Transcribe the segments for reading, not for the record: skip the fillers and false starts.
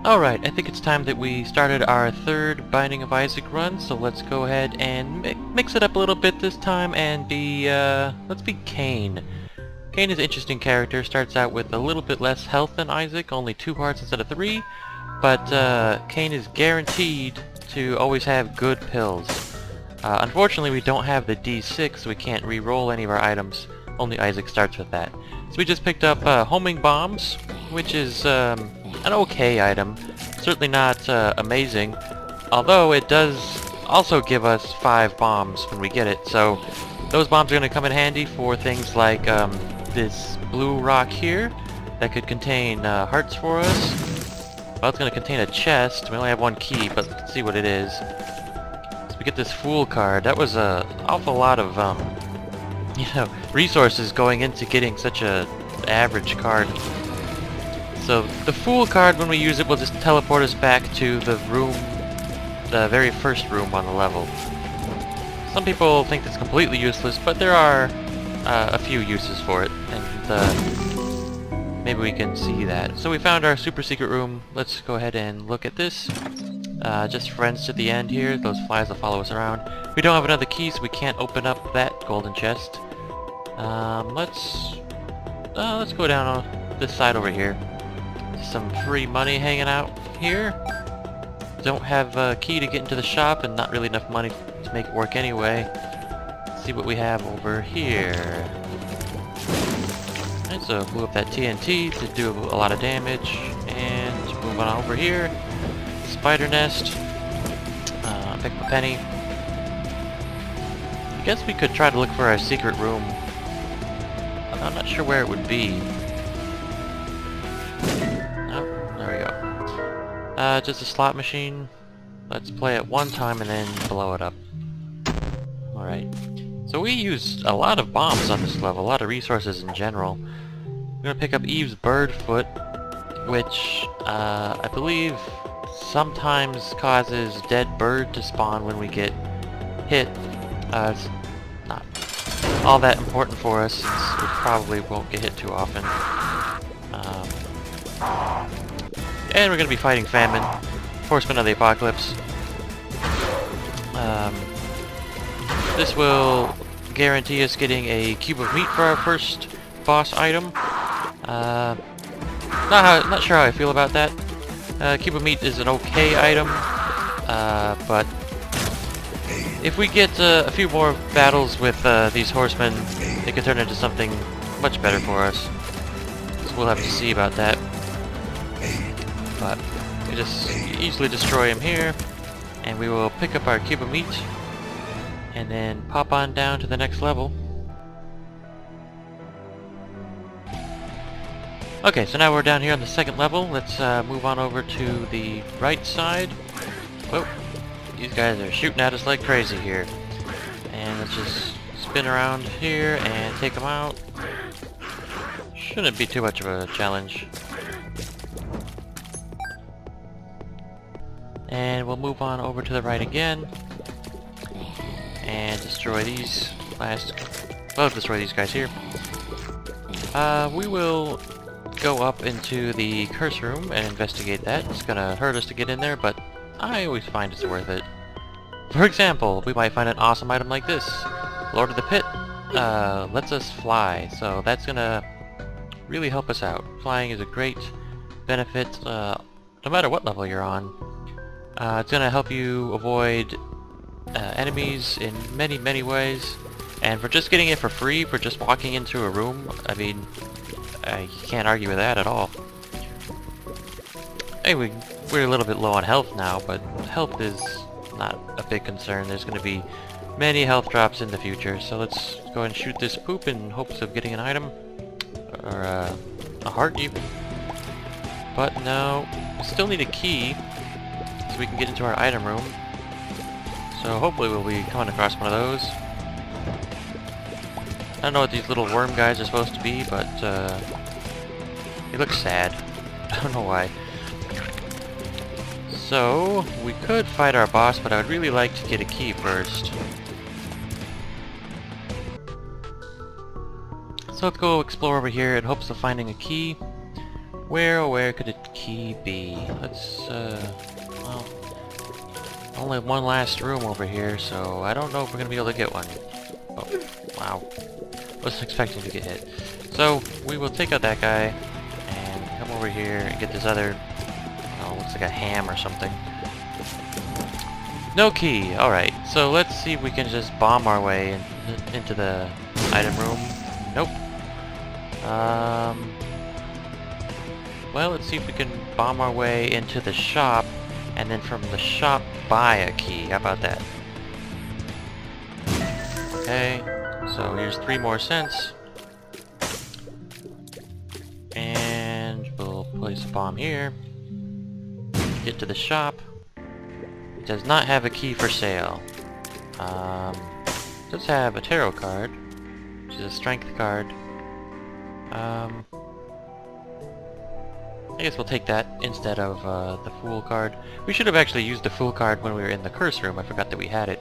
Alright, I think it's time that we started our third Binding of Isaac run, so let's go ahead and mix it up a little bit this time and let's be Cain. Cain is an interesting character, starts out with a little bit less health than Isaac, only 2 hearts instead of 3, but Cain is guaranteed to always have good pills. Unfortunately we don't have the D6, so we can't re-roll any of our items, only Isaac starts with that. So we just picked up homing bombs, which is an okay item, certainly not amazing, although it does also give us 5 bombs when we get it, so those bombs are going to come in handy for things like this blue rock here that could contain hearts for us. Well, it's going to contain a chest. We only have 1 key, but let's see what it is. So we get this Fool card. That was an awful lot of resources going into getting such a average card. So the Fool card, when we use it, will just teleport us back to the room, the very first room on the level. Some people think it's completely useless, but there are a few uses for it, and maybe we can see that. So we found our super secret room. Let's go ahead and look at this. Just friends to the end here. Those flies will follow us around. We don't have another key, so we can't open up that golden chest. Let's go down on this side over here. Some free money hanging out here. Don't have a key to get into the shop and not really enough money to make it work anyway. Let's see what we have over here. Alright, so blew up that TNT to do a lot of damage, and move on over here. Spider nest. Pick up a penny. I guess we could try to look for our secret room. I'm not sure where it would be. Just a slot machine. Let's play it 1 time and then blow it up. Alright. So we used a lot of bombs on this level, a lot of resources in general. We're gonna pick up Eve's bird foot, which I believe sometimes causes dead bird to spawn when we get hit. It's not all that important for us since we probably won't get hit too often. And we're going to be fighting Famine, Horseman of the Apocalypse. This will guarantee us getting a cube of meat for our first boss item. Not sure how I feel about that. Cube of meat is an okay item, but if we get a few more battles with these horsemen, it could turn into something much better for us. So we'll have to see about that. But we just easily destroy him here, and we will pick up our cube of meat and then pop on down to the next level. Okay, so now we're down here on the 2nd level. Let's move on over to the right side. Whoa, these guys are shooting at us like crazy here. And let's just spin around here and take them out. Shouldn't be too much of a challenge. And we'll move on over to the right again and destroy these destroy these guys here. We will go up into the curse room and investigate that. It's gonna hurt us to get in there, but I always find it's worth it. For example, we might find an awesome item like this. Lord of the Pit lets us fly, so that's gonna really help us out. Flying is a great benefit no matter what level you're on. It's going to help you avoid enemies in many ways, and for just getting it for free, for just walking into a room, I mean, you can't argue with that at all. Hey, we're a little bit low on health now, but health is not a big concern. There's going to be many health drops in the future, so let's go ahead and shoot this poop in hopes of getting an item, or a heart even. But no, we still need a key so we can get into our item room. So hopefully we'll be coming across one of those. I don't know what these little worm guys are supposed to be, but they look sad. I don't know why. So we could fight our boss, but I would really like to get a key first. So let's go explore over here in hopes of finding a key. Where could a key be? Let's, well, only one last room over here, so I don't know if we're gonna be able to get one. Oh, wow. Wasn't expecting to get hit. So, we will take out that guy, and come over here and get this other, oh, looks like a ham or something. No key! Alright, so let's see if we can just bomb our way into the item room. Nope. Well, let's see if we can bomb our way into the shop, and then from the shop buy a key. How about that? Okay, so here's 3 more cents. And we'll place a bomb here. Get to the shop. It does not have a key for sale. It does have a tarot card, which is a strength card. I guess we'll take that instead of the Fool card. We should have actually used the Fool card when we were in the Curse room. I forgot that we had it.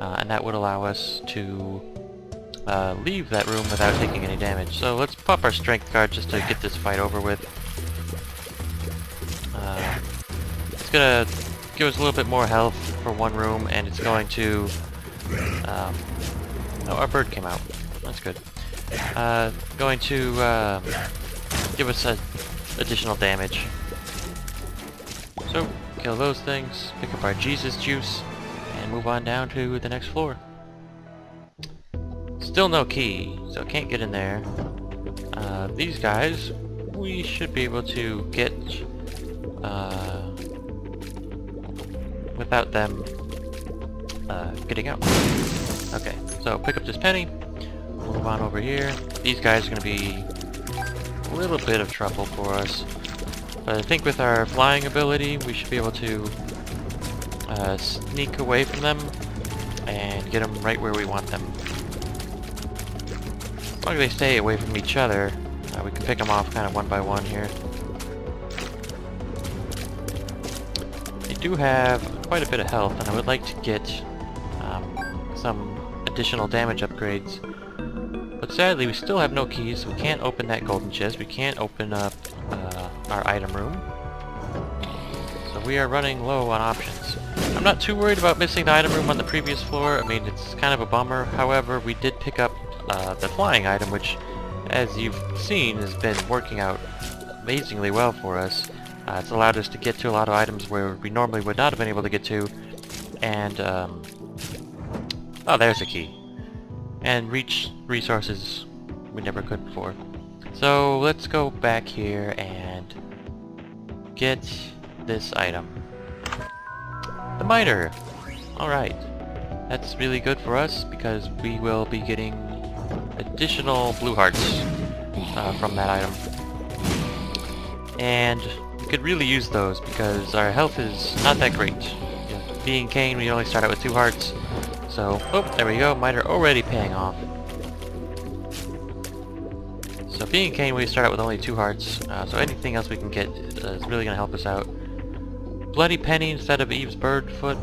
And that would allow us to leave that room without taking any damage. So let's pop our Strength card just to get this fight over with. It's gonna give us a little bit more health for one room, and it's going to... oh, our bird came out. That's good. Going to give us additional damage. So, kill those things, pick up our Jesus juice, and move on down to the next floor. Still no key, so can't get in there. These guys, we should be able to get without them getting out. Okay, so pick up this penny, move on over here. These guys are going to be a little bit of trouble for us, but I think with our flying ability we should be able to sneak away from them and get them right where we want them. As long as they stay away from each other, we can pick them off kind of one by one here. They do have quite a bit of health, and I would like to get some additional damage upgrades. But sadly, we still have no keys, so we can't open that golden chest. We can't open up our item room. So we are running low on options. I'm not too worried about missing the item room on the previous floor. I mean, it's kind of a bummer. However, we did pick up the flying item, which, as you've seen, has been working out amazingly well for us. It's allowed us to get to a lot of items where we normally would not have been able to get to. And, oh, there's a key. And reach resources we never could before. So let's go back here and get this item. The miter! Alright. That's really good for us because we will be getting additional blue hearts from that item. And we could really use those because our health is not that great. You know, being Cain, we only start out with 2 hearts. So, oh, there we go, miter already paying off. So being Cain, we start out with only 2 hearts, so anything else we can get is really going to help us out. Bloody Penny instead of Eve's bird foot?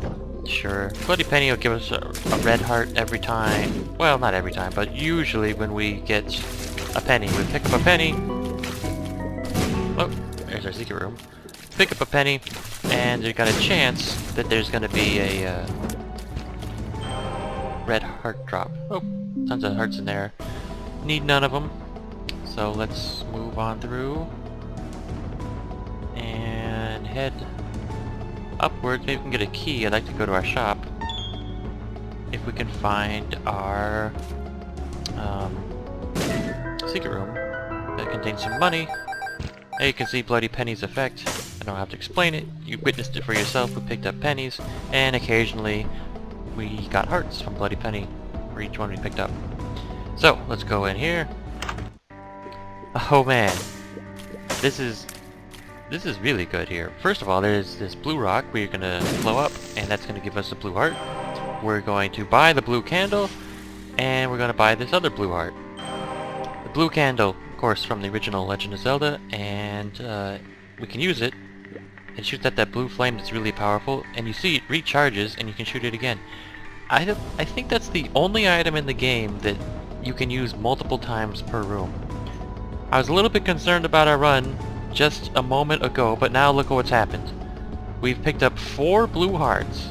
Sure. Bloody Penny will give us a red heart every time. Well, not every time, but usually when we get a penny. We pick up a penny. Oh, there's our secret room. Pick up a penny, and we've got a chance that there's going to be a red heart drop. Oh, tons of hearts in there. Need none of them. So let's move on through and head upwards. Maybe we can get a key. I'd like to go to our shop if we can find our secret room that contains some money. Now you can see Bloody Penny's effect. I don't have to explain it. You witnessed it for yourself. We picked up pennies, and occasionally we got hearts from Bloody Penny for each one we picked up. So, let's go in here. Oh man, this is really good here. First of all, there's this blue rock we're gonna blow up, and that's gonna give us a blue heart. We're going to buy the blue candle, and we're gonna buy this other blue heart. The blue candle, of course, from the original Legend of Zelda, and we can use it. It shoots at that blue flame that's really powerful, and you see it recharges, and you can shoot it again. I think that's the only item in the game that you can use multiple times per room. I was a little bit concerned about our run, just a moment ago, but now look at what's happened. We've picked up 4 blue hearts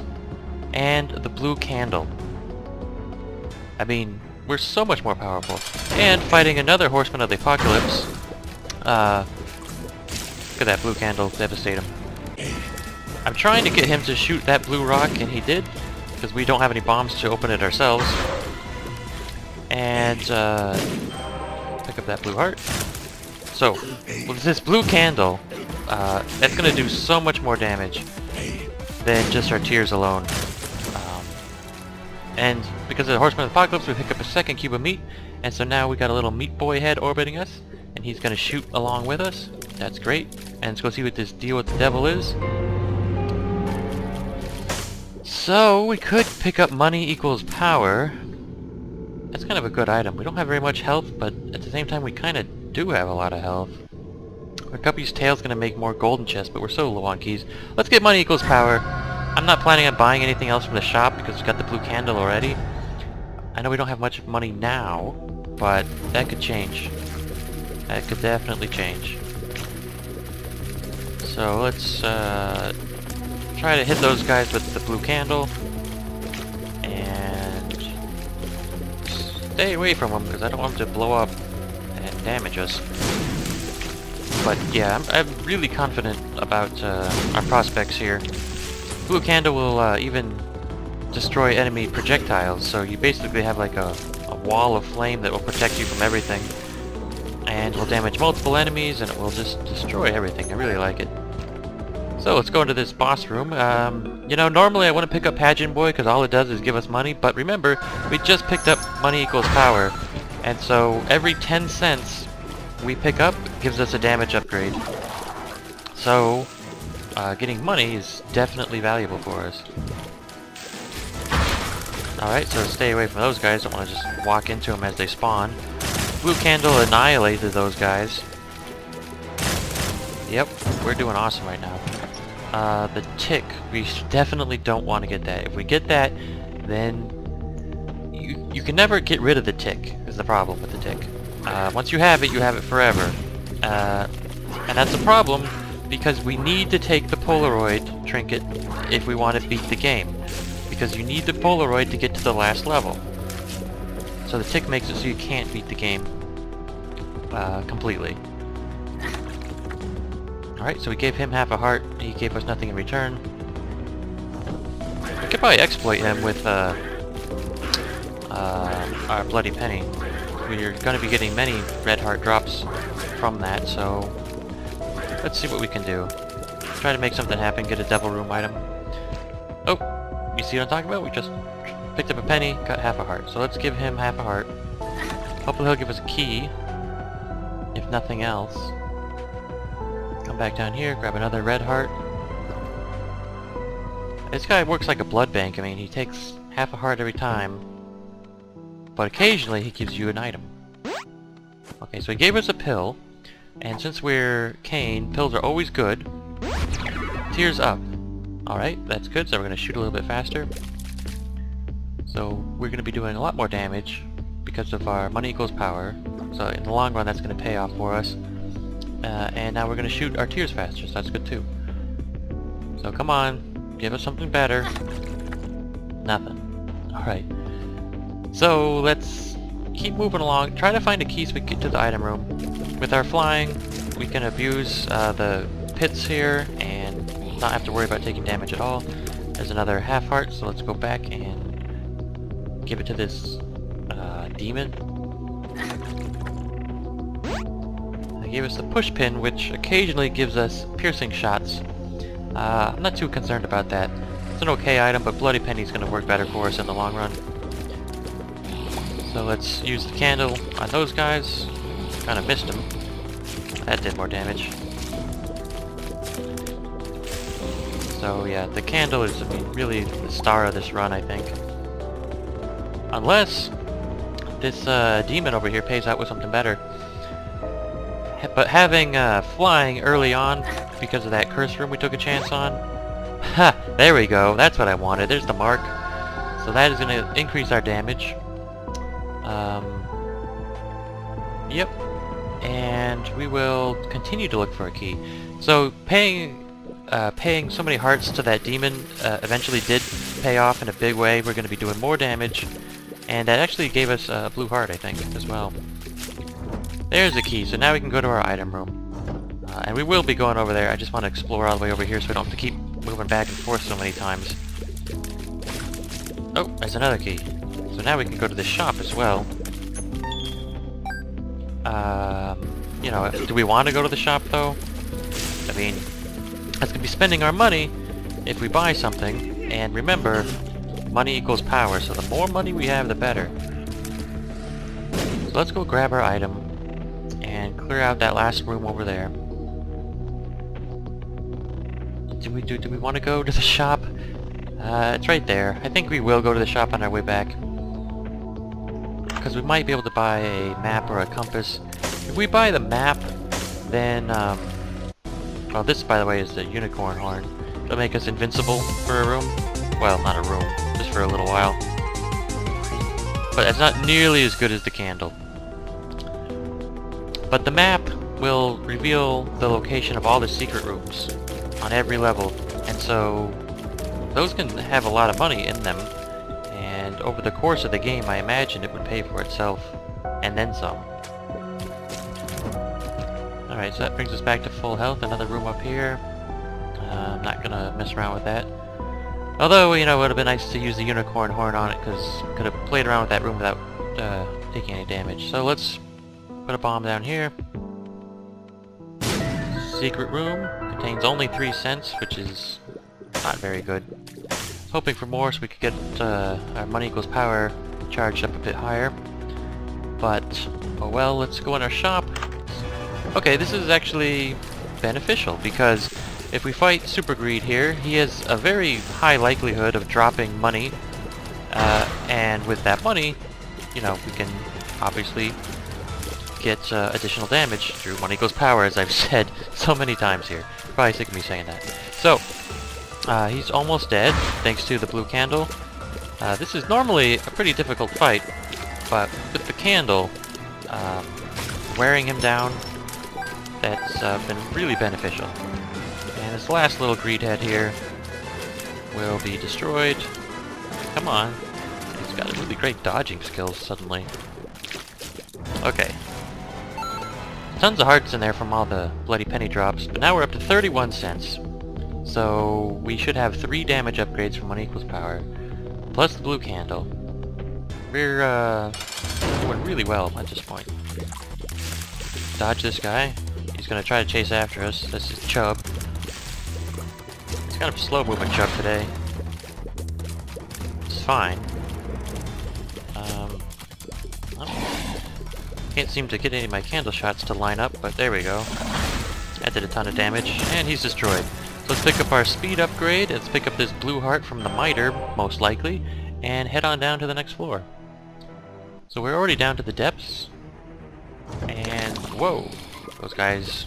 and the blue candle. I mean, we're so much more powerful. And fighting another Horseman of the Apocalypse. Look at that blue candle devastate him. I'm trying to get him to shoot that blue rock, and he did, because we don't have any bombs to open it ourselves. And pick up that blue heart. So, with this blue candle, that's going to do so much more damage than just our tears alone. And because of the Horseman of the Apocalypse, we pick up a second cube of meat, and so now we got a little meat boy head orbiting us, and he's going to shoot along with us. That's great. And let's go see what this deal with the devil is. So, we could pick up money equals power. That's kind of a good item. We don't have very much health, but at the same time we kind of do have a lot of health. Our Guppy's tail's going to make more golden chests, but we're so low on keys. Let's get money equals power. I'm not planning on buying anything else from the shop because we've got the blue candle already. I know we don't have much money now, but that could change. That could definitely change. So let's try to hit those guys with the blue candle. And stay away from them because I don't want them to blow up and damage us. But yeah, I'm really confident about our prospects here. Blue candle will even destroy enemy projectiles, so you basically have like a wall of flame that will protect you from everything. And will damage multiple enemies, and it will just destroy everything. I really like it. So let's go into this boss room. You know, normally I want to pick up Pageant Boy because all it does is give us money, but remember, we just picked up money equals power, and so every 10 cents we pick up gives us a damage upgrade. So, getting money is definitely valuable for us. Alright, so stay away from those guys. Don't want to just walk into them as they spawn. Blue candle annihilated those guys. Yep, we're doing awesome right now. The tick, we definitely don't want to get that. If we get that, then you can never get rid of the tick, is the problem with the tick. Once you have it forever. And that's a problem because we need to take the Polaroid trinket if we want to beat the game. Because you need the Polaroid to get to the last level. So the tick makes it so you can't beat the game completely. Alright, so we gave him half a heart, he gave us nothing in return. We could probably exploit him with our Bloody Penny. We're going to be getting many red heart drops from that, so let's see what we can do. Try to make something happen, get a devil room item. Oh, you see what I'm talking about? We just picked up a penny, got half a heart. So let's give him half a heart. Hopefully he'll give us a key, if nothing else. Come back down here, grab another red heart. This guy works like a blood bank. I mean, he takes half a heart every time. But occasionally he gives you an item. Okay, so he gave us a pill. And since we're Cain, pills are always good. Tears up. Alright, that's good, so we're going to shoot a little bit faster. So we're going to be doing a lot more damage because of our money equals power. So in the long run that's going to pay off for us. And now we're going to shoot our tears faster, so that's good too. So come on, give us something better. Nothing. Alright. So let's keep moving along, try to find a key so we can get to the item room. With our flying, we can abuse the pits here and not have to worry about taking damage at all. There's another half heart, so let's go back and give it to this demon. They gave us the push pin, which occasionally gives us piercing shots. I'm not too concerned about that. It's an okay item, but Bloody Penny's going to work better for us in the long run. So let's use the candle on those guys. Kind of missed him. That did more damage. So yeah, the candle is, I mean, really the star of this run, I think. Unless this demon over here pays out with something better. But having flying early on, because of that curse room we took a chance on. Ha! There we go. That's what I wanted. There's the mark. So that is going to increase our damage. Yep. And and we will continue to look for a key. So paying so many hearts to that demon eventually did pay off in a big way. We're going to be doing more damage, and that actually gave us a blue heart, I think, as well. There's the key, so now we can go to our item room. And we will be going over there. I just want to explore all the way over here so we don't have to keep moving back and forth so many times. Oh, there's another key. So now we can go to the shop as well. You know, do we want to go to the shop though? I mean, that's going to be spending our money if we buy something. And remember, money equals power, so the more money we have, the better. So let's go grab our item and clear out that last room over there. Do we want to go to the shop? It's right there. I think we will go to the shop on our way back, because we might be able to buy a map or a compass. If we buy the map, then well, this, by the way, is the unicorn horn. It'll make us invincible for a room. Well, not a room, just for a little while. But it's not nearly as good as the candle. But the map will reveal the location of all the secret rooms on every level, and so those can have a lot of money in them, and over the course of the game I imagine it would pay for itself, and then some. Alright, so that brings us back to full health. Another room up here. I'm not gonna mess around with that. Although, you know, it would have been nice to use the unicorn horn on it, because I could have played around with that room without taking any damage. So let's put a bomb down here. Secret room. Contains only 3 cents, which is not very good. Hoping for more so we could get our money equals power charged up a bit higher. But, oh well, let's go in our shop. Okay, this is actually beneficial, because if we fight Super Greed here, he has a very high likelihood of dropping money, and with that money, you know, we can obviously get additional damage through money equals power, as I've said so many times here. You're probably sick of me saying that. So, he's almost dead, thanks to the blue candle. This is normally a pretty difficult fight, but with the candle, wearing him down, that's been really beneficial. And this last little greed head here will be destroyed. Come on. He's got really great dodging skills suddenly. Okay. Tons of hearts in there from all the bloody penny drops, but now we're up to 31 cents. So we should have 3 damage upgrades from money equals power, plus the blue candle. We're doing really well at this point. Dodge this guy. He's gonna try to chase after us. This is Chub. It's kind of slow moving Chub today. It's fine. Can't seem to get any of my candle shots to line up, but there we go. That did a ton of damage, and he's destroyed. So let's pick up our speed upgrade. Let's pick up this blue heart from the miter, most likely, and head on down to the next floor. So we're already down to the depths, and whoa, those guys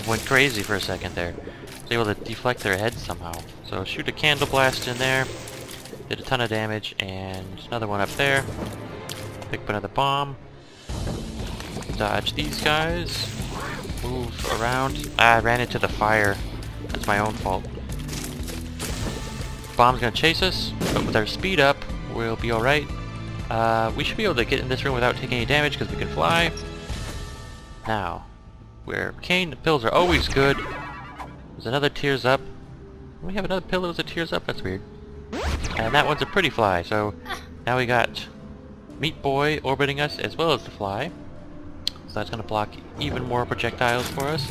went crazy for a second there. I was able to deflect their heads somehow. So shoot a candle blast in there, did a ton of damage, and another one up there. Pick up another bomb. Dodge these guys. Move around. I ran into the fire. That's my own fault. Bomb's gonna chase us, but with our speed up, we'll be alright. We should be able to get in this room without taking any damage because we can fly. Now, where Cain pills are always good. There's another tears up. We have another pill that was a tears up? That's weird. And that one's a pretty fly, so now we got Meat Boy orbiting us as well as the fly. So that's gonna block even more projectiles for us.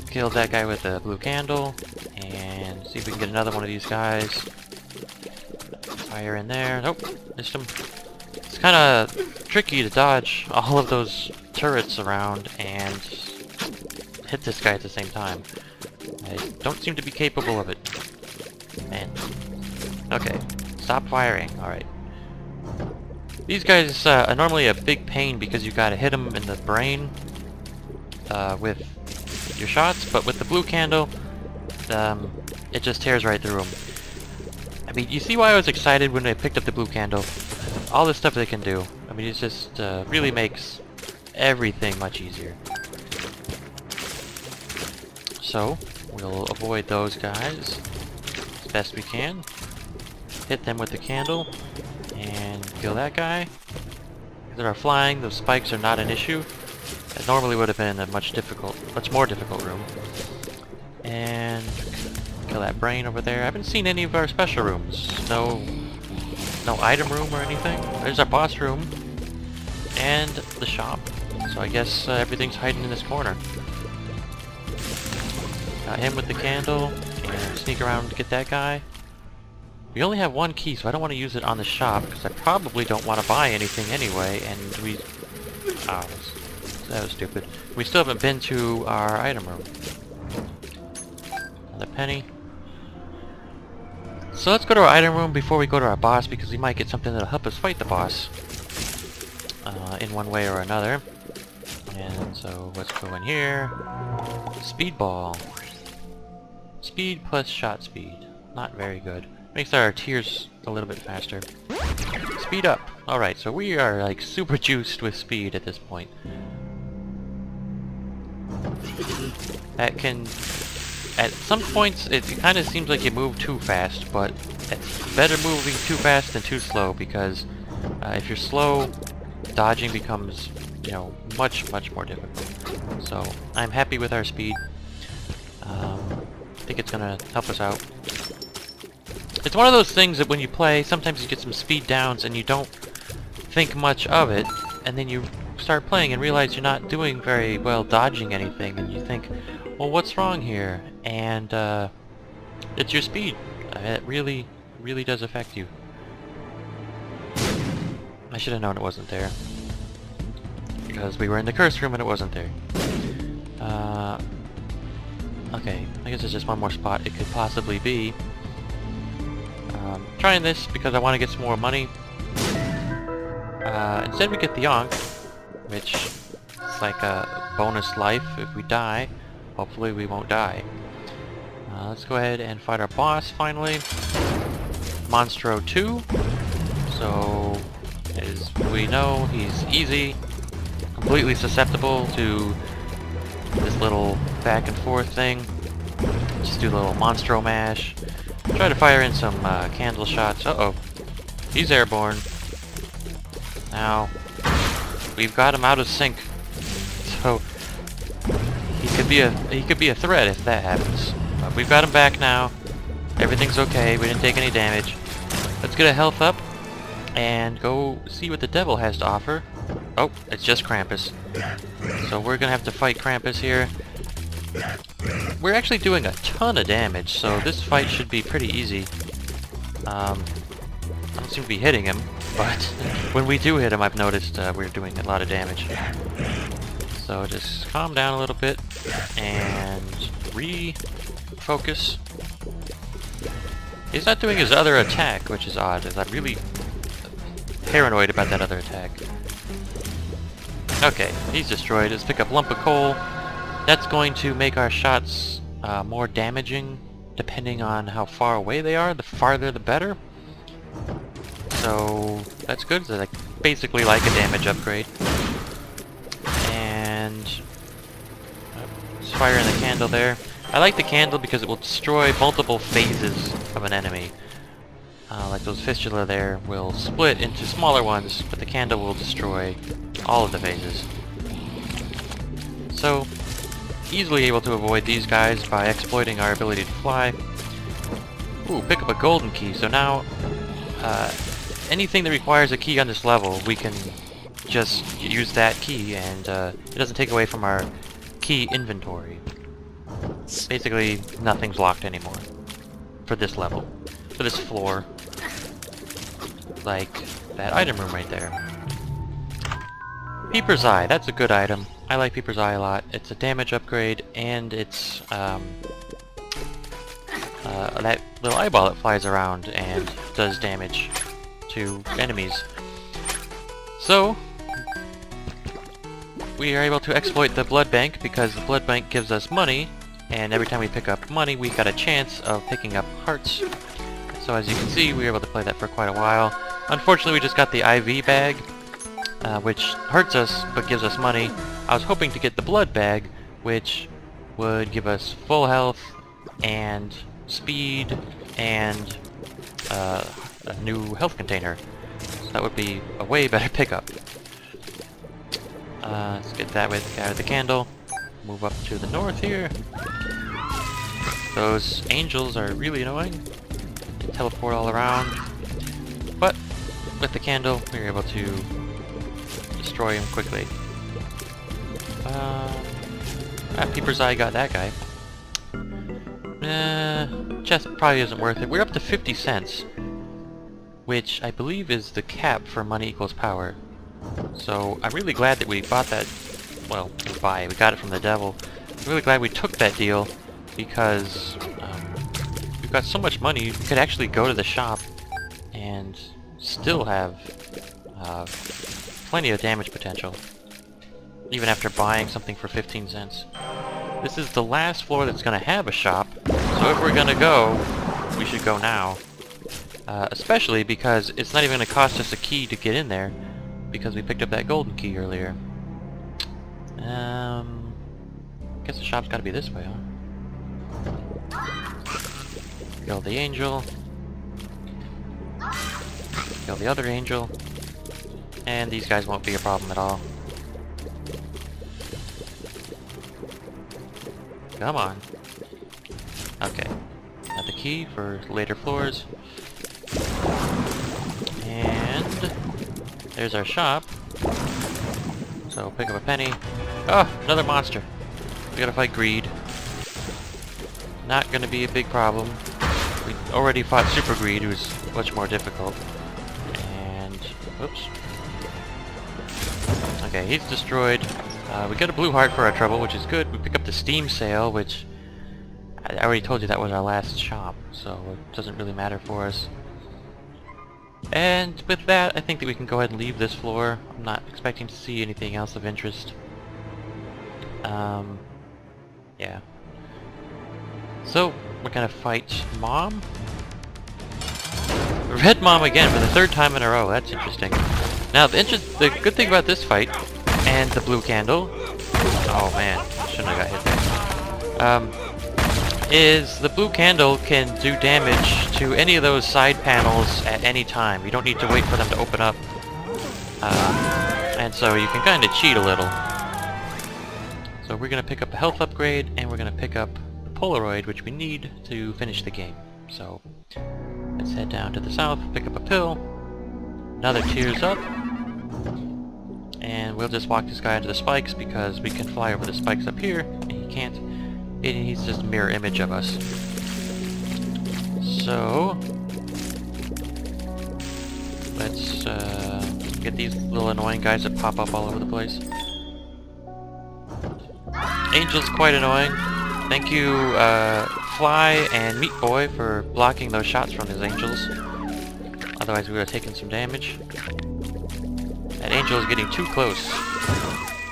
Kill that guy with the blue candle, and see if we can get another one of these guys. Fire in there. Nope, missed him. It's kinda tricky to dodge all of those turrets around and hit this guy at the same time. I don't seem to be capable of it. Man. Okay, stop firing. Alright. These guys are normally a big pain because you gotta hit them in the brain with your shots, but with the blue candle, it just tears right through them. I mean, you see why I was excited when I picked up the blue candle? All the stuff they can do. I mean, it just really makes everything much easier. So, we'll avoid those guys as best we can. Hit them with the candle, and kill that guy. If they're flying, those spikes are not an issue. That normally would have been a much more difficult room. And kill that brain over there. I haven't seen any of our special rooms. No item room or anything. There's our boss room and the shop. So I guess everything's hiding in this corner. Got him with the candle, and sneak around to get that guy. We only have one key, so I don't want to use it on the shop, because I probably don't want to buy anything anyway, and we... Oh, that was stupid. We still haven't been to our item room. Another penny. So let's go to our item room before we go to our boss, because we might get something that'll help us fight the boss. In one way or another. And so let's go in here. Speedball. Speed plus shot speed. Not very good. Makes our tears a little bit faster. Speed up. Alright, so we are like super juiced with speed at this point. That can... At some points it kind of seems like you move too fast, but it's better moving too fast than too slow, because if you're slow, dodging becomes, you know, much more difficult. So I'm happy with our speed. I think it's gonna help us out. It's one of those things that when you play, sometimes you get some speed downs and you don't think much of it, and then you start playing and realize you're not doing very well dodging anything, and you think, well, what's wrong here? And it's your speed. It really does affect you. I should have known it wasn't there, because we were in the curse room and it wasn't there. Okay, I guess there's just one more spot it could possibly be. Trying this because I want to get some more money. Instead we get the Yonk, which is like a bonus life if we die. Hopefully we won't die. Let's go ahead and fight our boss finally. Monstro 2. So, as we know, he's easy, completely susceptible to this little back and forth thing. Just do a little Monstro mash. Try to fire in some candle shots. Uh-oh. He's airborne. Now, we've got him out of sync. So, he could be a threat if that happens. But we've got him back now. Everything's okay. We didn't take any damage. Let's get a health up and go see what the devil has to offer. Oh, it's just Krampus. So we're gonna have to fight Krampus here. We're actually doing a ton of damage, so this fight should be pretty easy. I don't seem to be hitting him, but when we do hit him, I've noticed we're doing a lot of damage. So just calm down a little bit and refocus. He's not doing his other attack, which is odd, as I'm really paranoid about that other attack. Okay, he's destroyed. Let's pick up Lump of Coal. That's going to make our shots more damaging, depending on how far away they are. The farther the better. So that's good. So like basically like a damage upgrade. And just fire in the candle there. I like the candle because it will destroy multiple phases of an enemy. Like those fistula there will split into smaller ones, but the candle will destroy all of the phases. So, easily able to avoid these guys by exploiting our ability to fly. Ooh, pick up a golden key. So now, anything that requires a key on this level, we can just use that key, and it doesn't take away from our key inventory. Basically, nothing's locked anymore for this level, for this floor. Like that item room right there. Peeper's Eye, that's a good item. I like Peeper's Eye a lot. It's a damage upgrade, and it's that little eyeball that flies around and does damage to enemies. So, we are able to exploit the blood bank because the blood bank gives us money, and every time we pick up money, we got a chance of picking up hearts. So as you can see, we were able to play that for quite a while. Unfortunately, we just got the IV bag, which hurts us but gives us money. I was hoping to get the blood bag, which would give us full health and speed and a new health container. So that would be a way better pickup. Let's get that with the candle. Move up to the north here. Those angels are really annoying. They teleport all around. But with the candle, we were able to destroy him quickly. Peeper's Eye got that guy. Chest probably isn't worth it. We're up to 50 cents, which I believe is the cap for money equals power. So I'm really glad that we bought that. Well, we got it from the devil. I'm really glad we took that deal because we've got so much money. We could actually go to the shop and still have plenty of damage potential, even after buying something for 15 cents. This is the last floor that's going to have a shop, so if we're going to go, we should go now. Especially because it's not even going to cost us a key to get in there, because we picked up that golden key earlier. Guess the shop's got to be this way, huh? Kill the angel. Kill the other angel. And these guys won't be a problem at all. Come on. Okay. Got the key for later floors. And there's our shop. So pick up a penny. Oh, another monster. We gotta fight greed. Not gonna be a big problem. We already fought Super Greed, who's much more difficult. And oops. Okay, he's destroyed. We got a blue heart for our trouble, which is good. We pick up the steam sail, which I already told you that was our last shop, so it doesn't really matter for us. And with that, I think that we can go ahead and leave this floor. I'm not expecting to see anything else of interest. Yeah. So, we're gonna fight Mom? Red Mom again for the third time in a row. That's interesting. Now, the good thing about this fight, and the blue candle... Oh man, shouldn't have got hit there. Is the blue candle can do damage to any of those side panels at any time. You don't need to wait for them to open up. And so you can kind of cheat a little. So we're going to pick up a health upgrade, and we're going to pick up the Polaroid, which we need to finish the game. So let's head down to the south, pick up a pill, another tears up, and we'll just walk this guy into the spikes because we can fly over the spikes up here, and he can't. And he's just a mirror image of us. So let's get these little annoying guys that pop up all over the place. Angel's quite annoying. Thank you, Fly and Meat Boy, for blocking those shots from his angels. Otherwise we would have taken some damage. That angel is getting too close.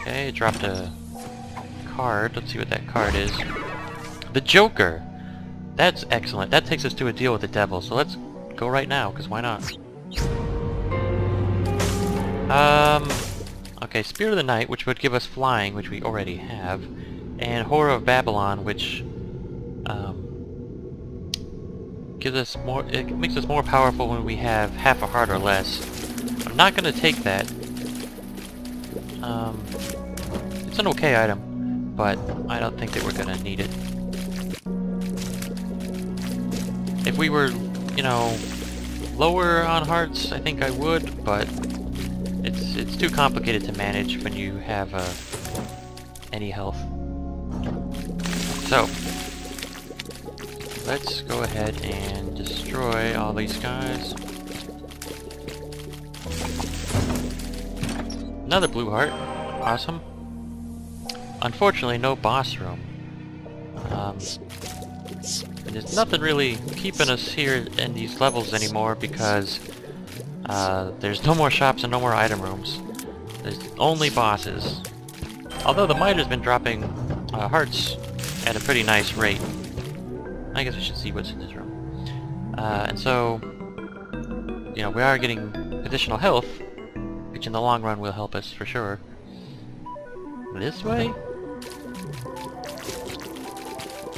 Okay, dropped a card. Let's see what that card is. The Joker! That's excellent. That takes us to a deal with the devil, so let's go right now, because why not? Okay, Spirit of the Night, which would give us flying, which we already have, and Horror of Babylon, which gives us more. It makes us more powerful when we have half a heart or less. I'm not gonna take that. It's an okay item, but I don't think that we're gonna need it. If we were, you know, lower on hearts, I think I would, but it's too complicated to manage when you have any health. So let's go ahead and destroy all these guys. Another blue heart. Awesome. Unfortunately, no boss room. There's nothing really keeping us here in these levels anymore because there's no more shops and no more item rooms. There's only bosses. Although the miter's been dropping hearts at a pretty nice rate. I guess we should see what's in this room. And so, you know, we are getting additional health which in the long run will help us for sure. This way?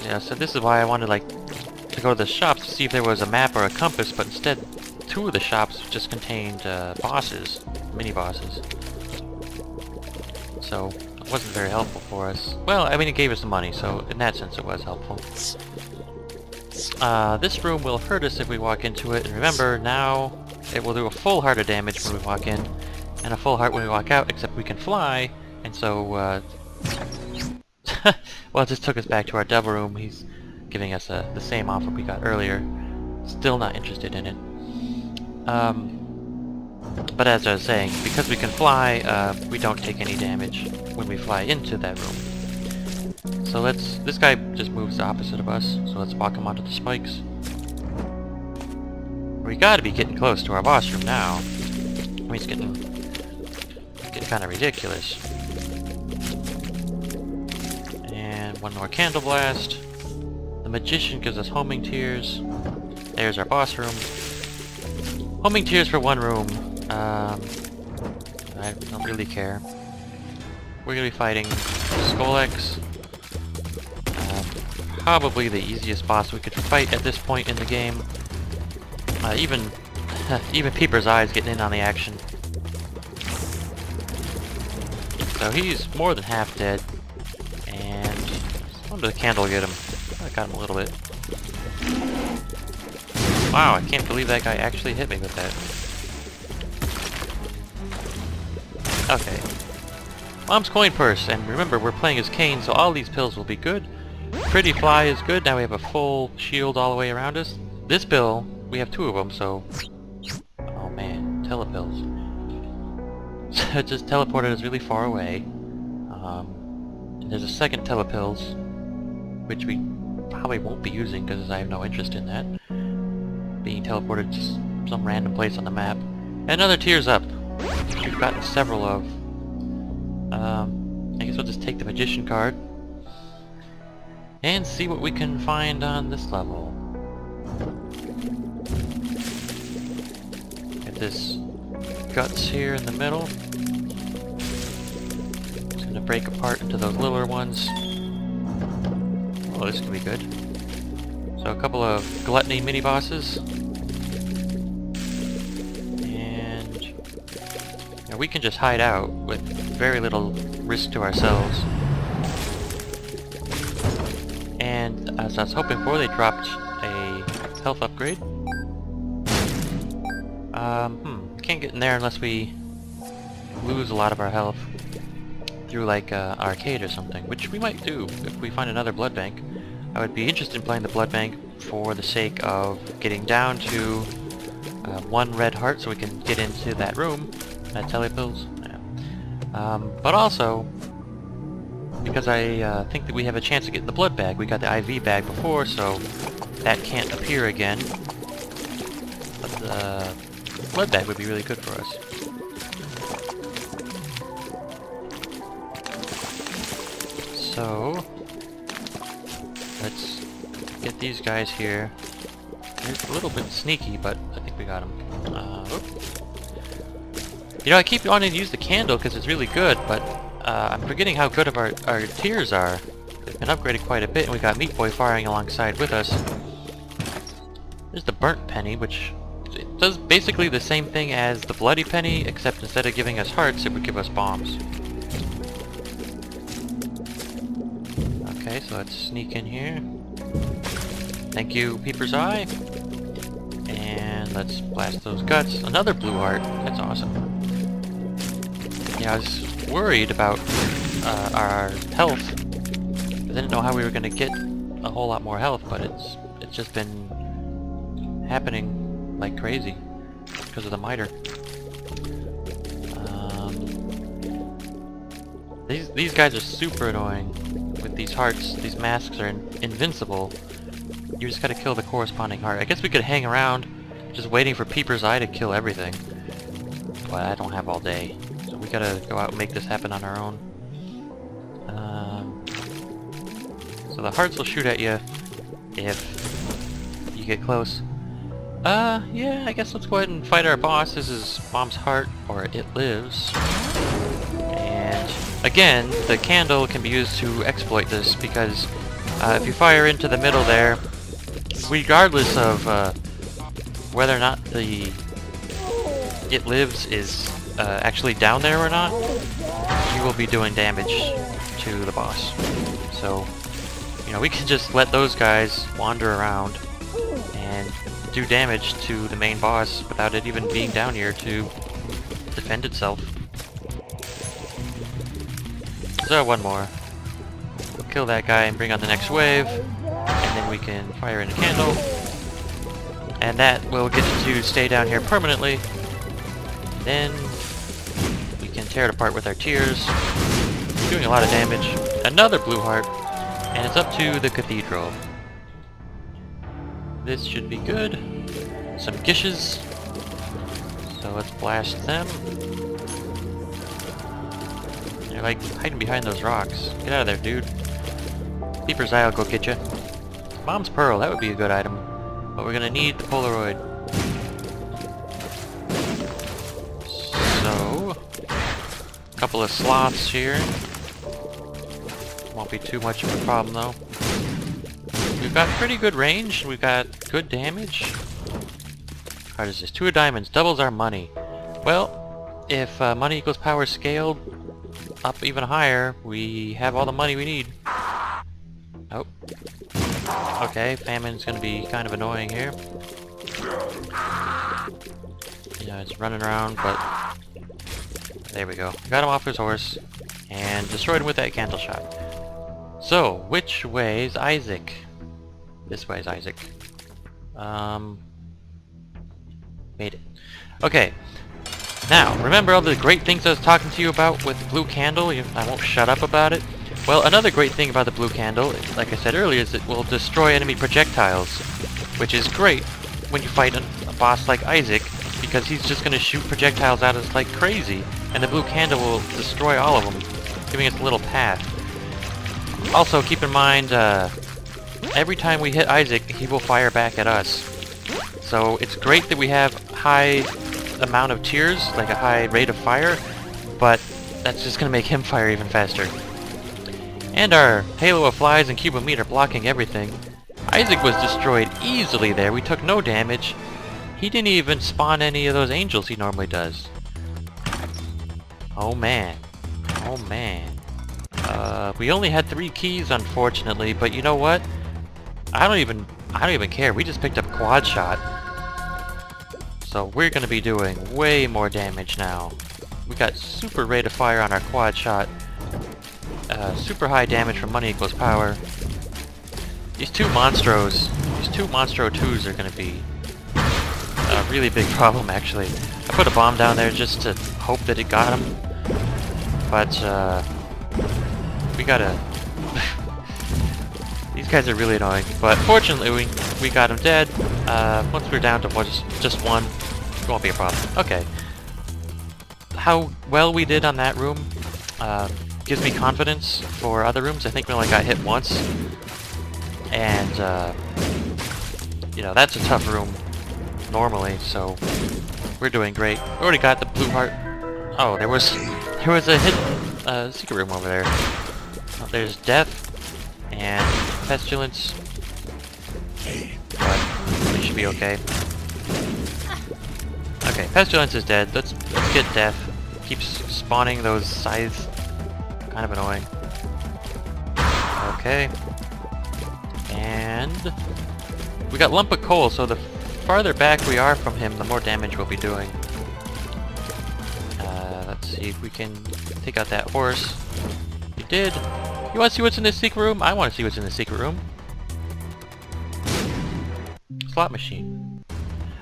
Yeah, so this is why I wanted to go to the shops to see if there was a map or a compass, but instead 2 of the shops just contained bosses, mini-bosses. So it wasn't very helpful for us. Well, I mean, it gave us the money, so in that sense it was helpful. This room will hurt us if we walk into it, and remember, now it will do a full heart of damage when we walk in, and a full heart when we walk out, except we can fly, and so, well, it just took us back to our devil room. He's giving us the same offer we got earlier. Still not interested in it. But as I was saying, because we can fly, we don't take any damage when we fly into that room. So this guy just moves the opposite of us, so let's walk him onto the spikes. We gotta be getting close to our boss room now. I mean, it's getting kind of ridiculous. And one more candle blast. The magician gives us homing tears. There's our boss room. Homing tears for 1 room. I don't really care. We're gonna be fighting Skolex. Probably the easiest boss we could fight at this point in the game. Even Peeper's Eye is getting in on the action. So he's more than half dead. And under the candle get him. I got him a little bit. Wow, I can't believe that guy actually hit me with that. Okay. Mom's coin purse, and remember we're playing as Cain, so all these pills will be good. Pretty fly is good. Now we have a full shield all the way around us. This pill, we have 2 of them, so... Oh man, telepills. So it just teleported us really far away. And there's a second telepills, which we probably won't be using because I have no interest in that. Being teleported to some random place on the map. And another tears up. We've gotten several of. I guess we'll just take the magician card and see what we can find on this level. Get this guts here in the middle. It's gonna break apart into those littler ones. Oh, this could be good. So a couple of gluttony mini bosses. And you know, we can just hide out with very little risk to ourselves. And as I was hoping for, they dropped a health upgrade. Can't get in there unless we lose a lot of our health through like arcade or something, which we might do if we find another blood bank. I would be interested in playing the blood bank for the sake of getting down to 1 red heart so we can get into that room at telepills. Yeah. But also because I think that we have a chance to get in the blood bag. We got the IV bag before, so that can't appear again. But the blood bag would be really good for us. So let's get these guys here. It's a little bit sneaky, but I think we got them. You know, I keep wanting to use the candle because it's really good, but I'm forgetting how good of our tiers are. They've been upgraded quite a bit, and we got Meat Boy firing alongside with us. There's the burnt penny, which it does basically the same thing as the bloody penny, except instead of giving us hearts, it would give us bombs. Okay, so let's sneak in here. Thank you, Peeper's Eye. And let's blast those guts. Another blue heart. That's awesome. Yeah, I was worried about our health. I didn't know how we were going to get a whole lot more health, but it's just been happening like crazy because of the miter. These guys are super annoying with these hearts. These masks are invincible. You just gotta kill the corresponding heart. I guess we could hang around just waiting for Peeper's Eye to kill everything. But I don't have all day. So we gotta go out and make this happen on our own. So the hearts will shoot at you if you get close. Yeah, I guess let's go ahead and fight our boss. This is Mom's Heart, or It Lives. And again, the candle can be used to exploit this, because if you fire into the middle there, regardless of whether or not the It Lives is actually down there or not, you will be doing damage to the boss. So, you know, we can just let those guys wander around and do damage to the main boss without it even being down here to defend itself. So one more. We'll kill that guy and bring on the next wave, and then we can fire in a candle, and that will get it to stay down here permanently. Then we can tear it apart with our tears, doing a lot of damage. Another blue heart, and it's up to the cathedral. This should be good. Some gishes. So let's blast them. They're like hiding behind those rocks. Get out of there, dude. Keeper's Eye will go get you. Mom's Pearl, that would be a good item. But we're gonna need the Polaroid. So, a couple of sloths here. Won't be too much of a problem though. We've got pretty good range, we've got good damage. How hard is this? 2 of diamonds, doubles our money. Well, if money equals power scaled up even higher, we have all the money we need. Oh. Okay, famine's gonna be kind of annoying here. Yeah, it's running around, but there we go. Got him off his horse and destroyed him with that candle shot. So, which way's Isaac? This way's Isaac. Made it. Okay. Now, remember all the great things I was talking to you about with the blue candle? I won't shut up about it. Well, another great thing about the blue candle, like I said earlier, is it will destroy enemy projectiles, which is great when you fight a boss like Isaac, because he's just going to shoot projectiles at us like crazy, and the blue candle will destroy all of them, giving us a little path. Also, keep in mind, every time we hit Isaac, he will fire back at us. So it's great that we have high amount of tears, like a high rate of fire, but that's just going to make him fire even faster. And our Halo of Flies and Cube of Meat are blocking everything. Isaac was destroyed easily there, we took no damage. He didn't even spawn any of those angels he normally does. Oh man. Oh man. We only had 3 keys unfortunately, but you know what? I don't even care, we just picked up quad shot. So we're gonna be doing way more damage now. We got super rate of fire on our quad shot. Super high damage from money equals power. These 2 Monstros, these 2 Monstro 2s are gonna be a really big problem actually. I put a bomb down there just to hope that it got him. But we gotta these guys are really annoying, but fortunately we got him dead. Once we're down to just 1, it won't be a problem. Okay. How well we did on that room gives me confidence for other rooms. I think we only got hit once. And, you know, that's a tough room normally, so we're doing great. We already got the blue heart. Oh, there was a hidden secret room over there. Oh, there's death and pestilence, but we should be okay. Okay, pestilence is dead. Let's get death. Keeps spawning those scythes. Kind of annoying. Okay. And we got lump of coal, so the farther back we are from him, the more damage we'll be doing. Let's see if we can take out that horse. We did. You want to see what's in this secret room? I want to see what's in the secret room. Slot machine.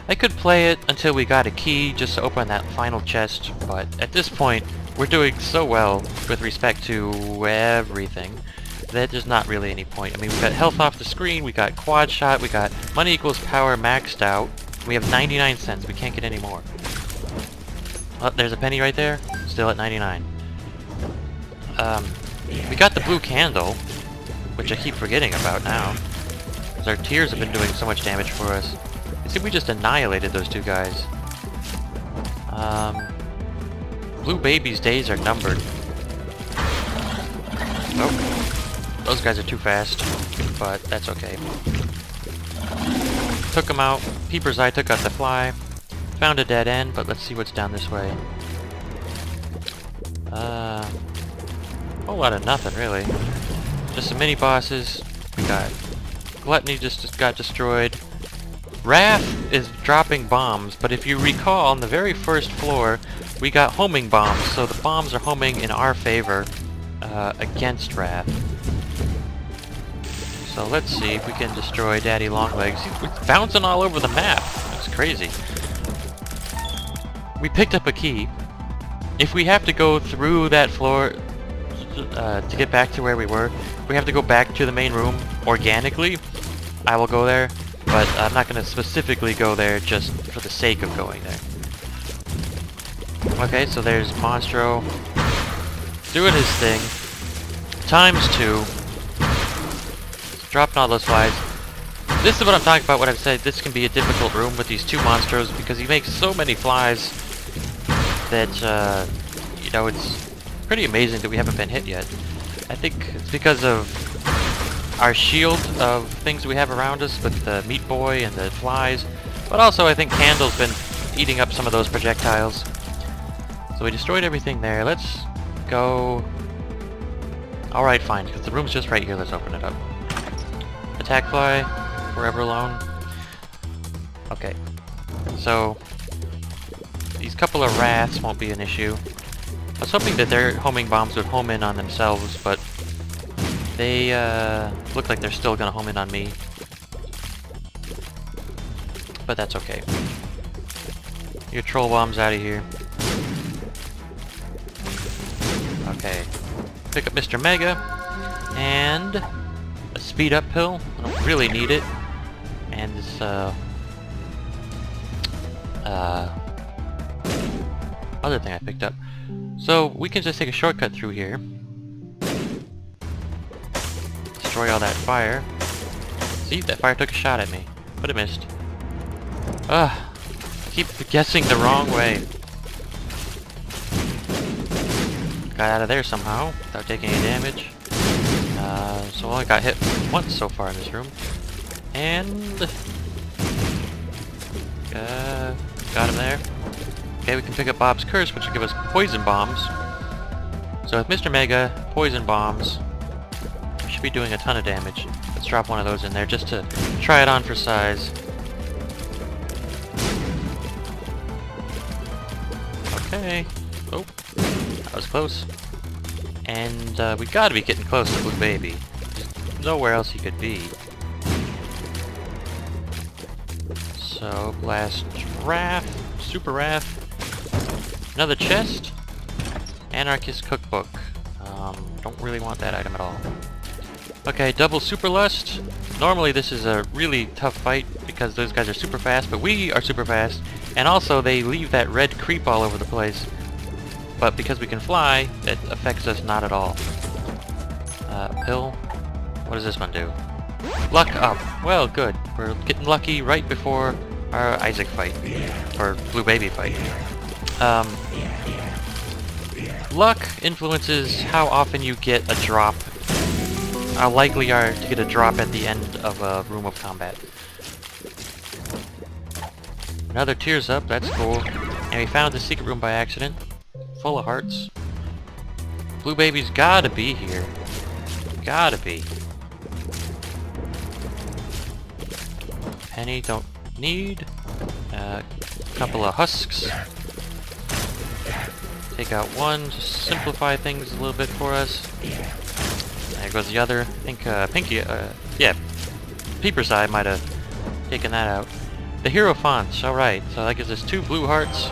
I could play it until we got a key just to open that final chest, but at this point, we're doing so well with respect to everything that there's not really any point. I mean, we got health off the screen, we got quad shot, we got money equals power maxed out, we have 99 cents, we can't get any more. Oh, there's a penny right there, still at 99. We got the blue candle, which I keep forgetting about now, because our tears have been doing so much damage for us. See, we just annihilated those two guys. Blue Baby's days are numbered. Oh, those guys are too fast, but that's okay. Took him out. Peeper's Eye took out the fly. Found a dead end, but let's see what's down this way. Whole lot of nothing, really. Just some mini bosses. We got Gluttony just got destroyed. Wrath is dropping bombs, but if you recall, on the very first floor, we got homing bombs, so the bombs are homing in our favor against Wrath. So let's see if we can destroy Daddy Longlegs. He's bouncing all over the map. That's crazy. We picked up a key. If we have to go through that floor to get back to where we were, we have to go back to the main room organically, I will go there, but I'm not going to specifically go there just for the sake of going there. Okay, so there's Monstro doing his thing. ×2. Dropping all those flies. This is what I'm talking about when I said this can be a difficult room with these two Monstros, because he makes so many flies that, you know, it's pretty amazing that we haven't been hit yet. I think it's because of our shield of things we have around us with the Meat Boy and the flies, but also I think Candle's been eating up some of those projectiles. So we destroyed everything there. Let's go... Alright, fine, because the room's just right here. Let's open it up. Attack Fly, forever alone. Okay, so these couple of Wraths won't be an issue. I was hoping that their homing bombs would home in on themselves, but they look like they're still gonna home in on me. But that's okay. Your troll bombs out of here. Okay. Pick up Mr. Mega and a speed up pill. I don't really need it. And this other thing I picked up. So we can just take a shortcut through here. Destroy all that fire. See, that fire took a shot at me, but it missed. Ugh. Keep guessing the wrong way. Got out of there somehow without taking any damage. So I only got hit once so far in this room. And got him there. Okay, we can pick up Bob's Curse, which will give us poison bombs. So with Mr. Mega, poison bombs, we should be doing a ton of damage. Let's drop one of those in there just to try it on for size. Okay. Oh, that was close. And we gotta be getting close to Blue Baby. There's nowhere else he could be. So, Blast Wrath, Super Wrath. Another chest. Anarchist Cookbook. Don't really want that item at all. Okay, double Super Lust. Normally this is a really tough fight because those guys are super fast, but we are super fast. And also they leave that red creep all over the place. But because we can fly, it affects us not at all. Pill. What does this one do? Luck up. Well, good. We're getting lucky right before our Isaac fight. Or Blue Baby fight. Luck influences how often you get a drop. How likely you are to get a drop at the end of a room of combat. Another Tears Up, that's cool. And we found the secret room by accident. Full of hearts. Blue Baby's gotta be here. Gotta be. Penny, don't need. Couple of husks. Take out one, just simplify things a little bit for us. There goes the other. I think, yeah, Peeper's Eye might have taken that out. The Hierophant, alright, so that gives us 2 blue hearts.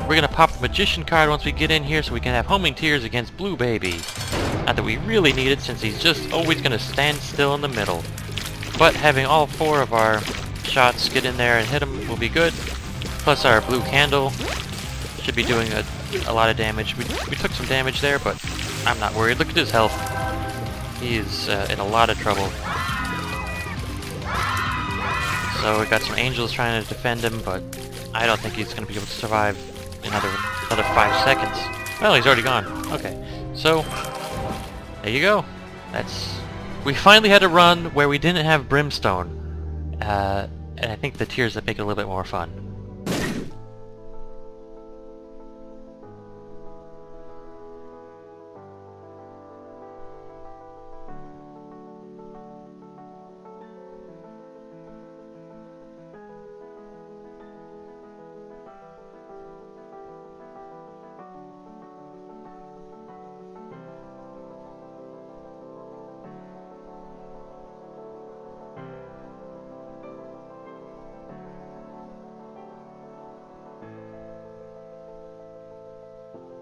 We're gonna pop the Magician card once we get in here so we can have Homing Tears against Blue Baby. Not that we really need it since he's just always gonna stand still in the middle. But having all 4 of our shots get in there and hit him will be good. Plus our blue candle should be doing a lot of damage. We took some damage there, but I'm not worried. Look at his health. He is in a lot of trouble. So we got some angels trying to defend him, but I don't think he's going to be able to survive another 5 seconds. Well, he's already gone. Okay, so there you go. We finally had a run where we didn't have Brimstone, and I think the tiers that make it a little bit more fun.